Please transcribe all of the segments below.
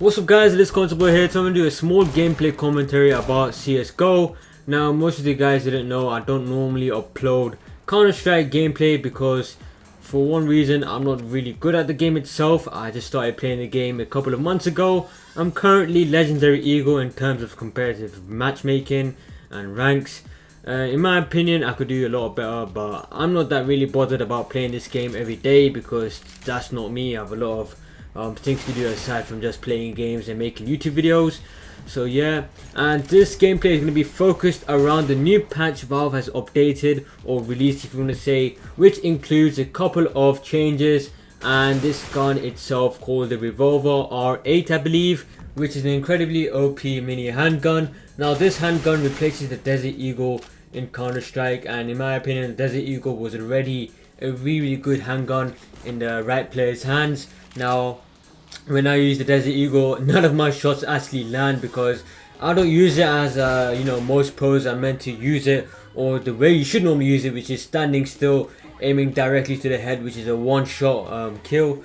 What's up guys, it is Constable here. So I'm going to do a small gameplay commentary about CSGO. Now most of you guys didn't know, I don't normally upload Counter-Strike gameplay because for one reason I'm not really good at the game itself. I just started playing the game a couple of months ago. I'm currently Legendary Eagle in terms of competitive matchmaking and ranks. In my opinion I could do a lot better, but I'm not that really bothered about playing this game every day because that's not me. I have a lot of things to do aside from just playing games and making YouTube videos. So yeah, and this gameplay is going to be focused around the new patch Valve has updated or released, if you want to say, which includes a couple of changes and this gun itself called the Revolver R8 I believe, which is an incredibly OP mini handgun. Now this handgun replaces the Desert Eagle in Counter-Strike, and in my opinion the Desert Eagle was already a really good handgun in the right player's hands. Now when I use the Desert Eagle, none of my shots actually land because I don't use it as most pros are meant to use it, or the way you should normally use it, which is standing still, aiming directly to the head, which is a one-shot kill.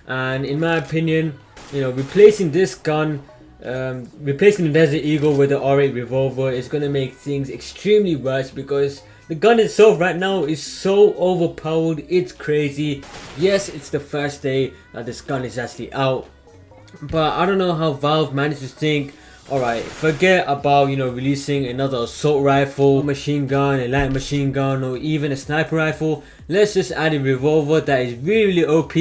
And in my opinion, replacing this gun, replacing the Desert Eagle with the R8 Revolver is going to make things extremely worse because the gun itself right now is so overpowered, it's crazy. Yes, it's the first day that this gun is actually out, but I don't know how Valve managed to think, alright, forget about releasing another assault rifle, machine gun, a light machine gun, or even a sniper rifle. Let's just add a revolver that is really OP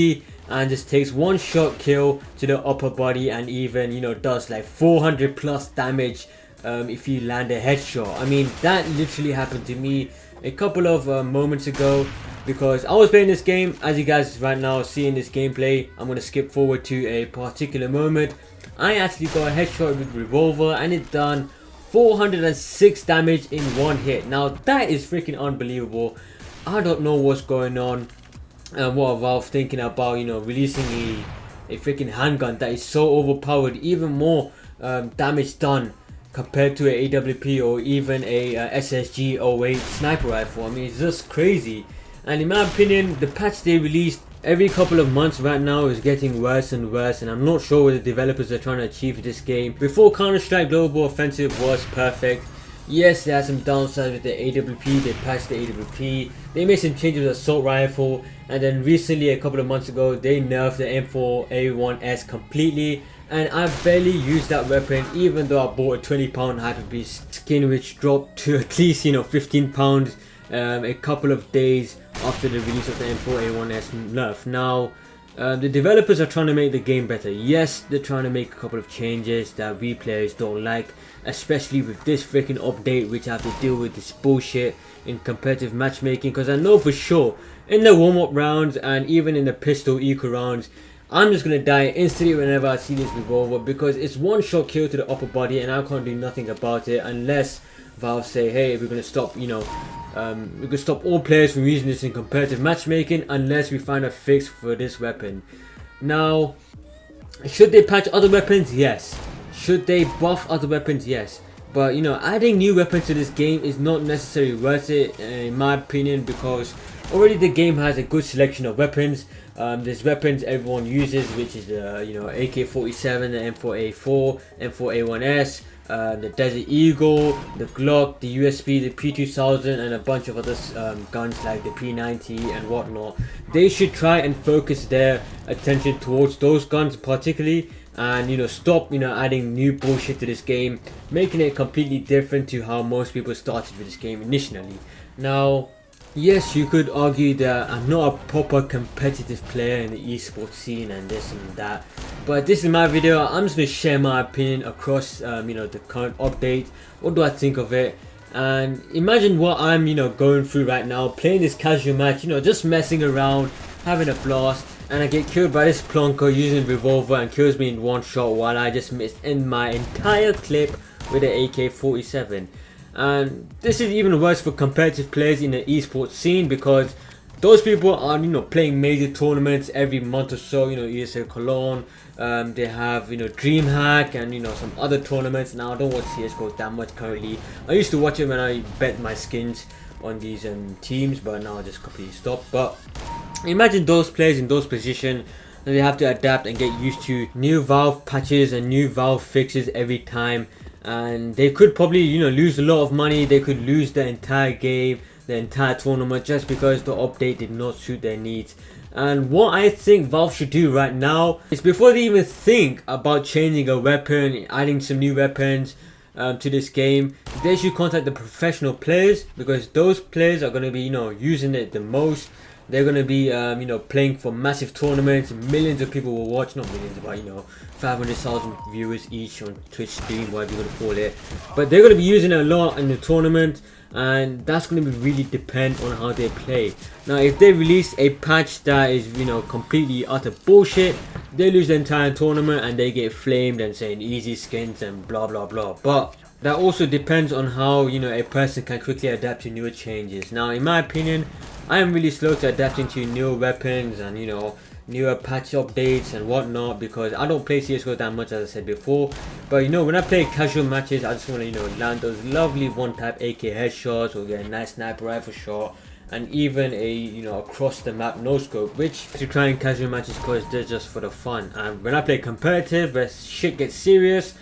and just takes one shot kill to the upper body and even does like 400 plus damage if you land a headshot. I mean, that literally happened to me a couple of moments ago because I was playing this game. As you guys right now see in this gameplay, I'm going to skip forward to a particular moment. I actually got a headshot with Revolver and it done 406 damage in one hit. Now that is freaking unbelievable. I don't know what's going on and what Valve thinking about releasing a freaking handgun that is so overpowered, even more damage done compared to a AWP or even a SSG 08 sniper rifle. I mean, it's just crazy. And in my opinion, the patch they released every couple of months right now is getting worse and worse, and I'm not sure what the developers are trying to achieve with this game. Before, Counter-Strike Global Offensive was perfect. Yes, there are some downsides with the AWP, they patched the AWP, they made some changes with Assault Rifle, and then recently, a couple of months ago, they nerfed the M4A1S completely, and I barely used that weapon even though I bought a £20 Hyper Beast skin which dropped to at least £15 a couple of days after the release of the M4A1S nerf. Now, the developers are trying to make the game better. Yes, they're trying to make a couple of changes that we players don't like, especially with this freaking update which I have to deal with this bullshit in competitive matchmaking, because I know for sure in the warm-up rounds and even in the pistol eco rounds I'm just gonna die instantly whenever I see this Revolver because it's one shot kill to the upper body and I can't do nothing about it unless Valve say, hey, we're gonna stop we're gonna stop all players from using this in competitive matchmaking unless we find a fix for this weapon. Now, should they patch other weapons? Yes. Should they buff other weapons? Yes. But adding new weapons to this game is not necessarily worth it in my opinion, because already the game has a good selection of weapons. There's weapons everyone uses, which is the AK-47, the M4A4, M4A1S, the Desert Eagle, the Glock, the USB, the P2000, and a bunch of other guns like the P90 and whatnot. They should try and focus their attention towards those guns particularly, and stop adding new bullshit to this game, making it completely different to how most people started with this game initially. Now, yes, you could argue that I'm not a proper competitive player in the esports scene and this and that, but this is my video. I'm just going to share my opinion across the current update. What do I think of it? And imagine what I'm going through right now, playing this casual match, just messing around, having a blast, and I get killed by this plonker using Revolver and kills me in one shot while I just missed in my entire clip with the AK-47. And this is even worse for competitive players in the esports scene because those people are playing major tournaments every month or so. ESL Cologne, they have DreamHack and some other tournaments. Now I don't watch CSGO that much currently. I used to watch it when I bet my skins on these teams, but now I just completely stopped. But imagine those players in those positions and they have to adapt and get used to new Valve patches and new Valve fixes every time. And they could probably, you know, lose a lot of money. They could lose the entire game, the entire tournament, just because the update did not suit their needs. And what I think Valve should do right now is, before they even think about changing a weapon, adding some new weapons to this game, they should contact the professional players, because those players are going to be, you know, using it the most. They're going to be, you know, playing for massive tournaments. Millions of people will watch, not millions, but, you know, 500,000 viewers each on Twitch stream, whatever you want to call it. But they're going to be using it a lot in the tournament, and that's going to be really depend on how they play. Now, if they release a patch that is, you know, completely utter bullshit, they lose the entire tournament and they get flamed and saying easy skins and blah blah blah. But that also depends on how, you know, a person can quickly adapt to newer changes. Now, in my opinion, I am really slow to adapting to newer weapons and, you know, newer patch updates and whatnot, because I don't play CSGO that much, as I said before. But, you know, when I play casual matches, I just want to, you know, land those lovely one-tap AK headshots, or get a nice sniper rifle shot, and even a, you know, across the map no scope, which to try in casual matches because they're just for the fun. And when I play competitive, where shit gets serious,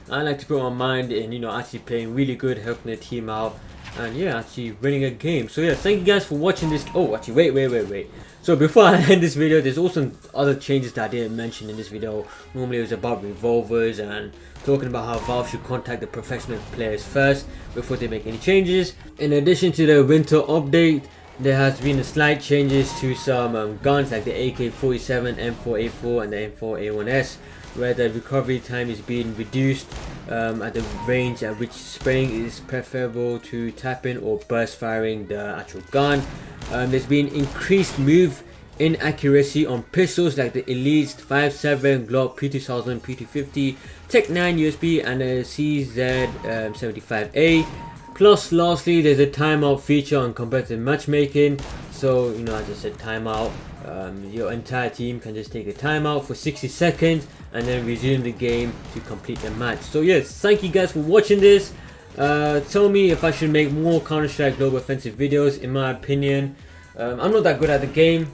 I like to put my mind in, you know, actually playing really good, helping the team out, and yeah, actually winning a game. So yeah, thank you guys for watching this. Oh, actually, wait. So before I end this video, there's also other changes that I didn't mention in this video. Normally it was about revolvers and talking about how Valve should contact the professional players first before they make any changes. In addition to the winter update, there has been a slight changes to some guns like the AK-47, M4A4 and the M4A1S, where the recovery time is being reduced at the range at which spraying is preferable to tapping or burst firing the actual gun. There's been increased move in accuracy on pistols like the Elite 5.7, Glock P2000, P250, Tech 9 USB and the CZ75A. Plus, lastly, there's a timeout feature on competitive matchmaking. So, you know, as I said, timeout. Your entire team can just take a timeout for 60 seconds and then resume the game to complete the match. So yes, thank you guys for watching this. Tell me if I should make more Counter-Strike Global Offensive videos. In my opinion, I'm not that good at the game,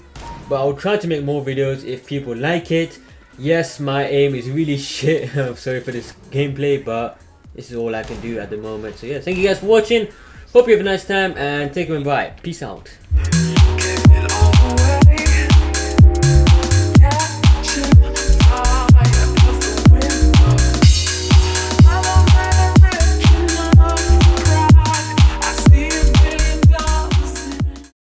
but I'll try to make more videos if people like it. Yes, my aim is really shit. I'm sorry for this gameplay, but this is all I can do at the moment. So yeah, thank you guys for watching. Hope you have a nice time and take care and bye. Peace out.